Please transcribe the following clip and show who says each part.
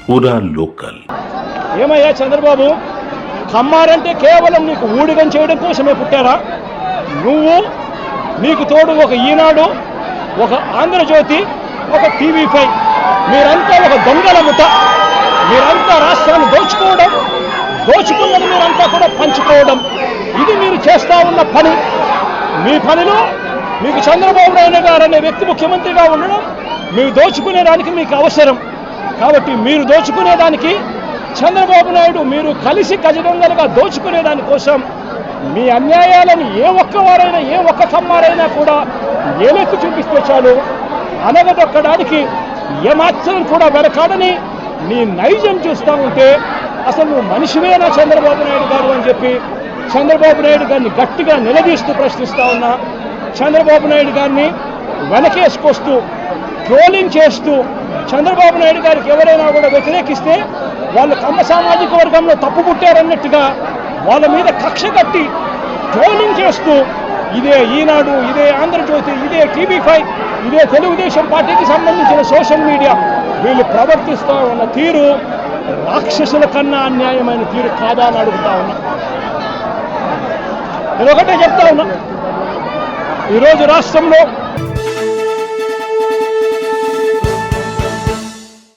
Speaker 1: పూరా లోకల్.
Speaker 2: ఏమయ్యా చంద్రబాబు, కమ్మారంటే కేవలం నీకు ఊడిగం చేయడం కోసమే పుట్టారా? నువ్వు, నీకు తోడు ఒక ఈనాడు, ఒక ఆంధ్రజ్యోతి, ఒక TV5, మీరంతా ఒక దొంగల ముఠ. మీరంతా రాష్ట్రాన్ని దోచుకున్నది మీరంతా కూడా పంచుకోవడం, ఇది మీరు చేస్తూ ఉన్న పని. మీ పనిలో మీకు చంద్రబాబు నాయుడు గారు అనే వ్యక్తి ముఖ్యమంత్రిగా ఉండడం, మీరు దోచుకునేదానికి మీకు అవసరం. కాబట్టి మీరు దోచుకునేదానికి, చంద్రబాబు నాయుడు మీరు కలిసి గజదొంగలుగా దోచుకునే దానికోసం మీ అన్యాయాలను ఏ ఒక్కవారైనా, ఏ ఒక్క కమ్మారైనా కూడా ఏలెత్తి చూపిస్తే చాలు, అనగదొక్కడానికి ఏమాత్రం కూడా వెనకాడని నీ నైజం చూస్తూ ఉంటే అసలు నువ్వు మనిషివేనా చంద్రబాబు నాయుడు గారు అని చెప్పి చంద్రబాబు నాయుడు గారిని గట్టిగా నిలదీస్తూ ప్రశ్నిస్తూ ఉన్నా. చంద్రబాబు నాయుడు గారిని వెనకేసుకొస్తూ, ట్రోలింగ్ చేస్తూ, చంద్రబాబు నాయుడు గారికి ఎవరైనా కూడా వ్యతిరేకిస్తే వాళ్ళు కమ్మ సామాజిక వర్గంలో తప్పు పుట్టారన్నట్టుగా వాళ్ళ మీద కక్ష కట్టి ట్రోలింగ్ చేస్తూ, ఇదే ఈనాడు, ఇదే ఆంధ్రజ్యోతి, ఇదే TV5, ఇదే తెలుగుదేశం పార్టీకి సంబంధించిన సోషల్ మీడియా వీళ్ళు ప్రవర్తిస్తూ ఉన్న తీరు రాక్షసుల కన్నా అన్యాయమైన తీరు కాదా అని అడుగుతా ఉన్నా. నేను ఒకటే చెప్తా ఉన్నా, ఈరోజు రాష్ట్రంలో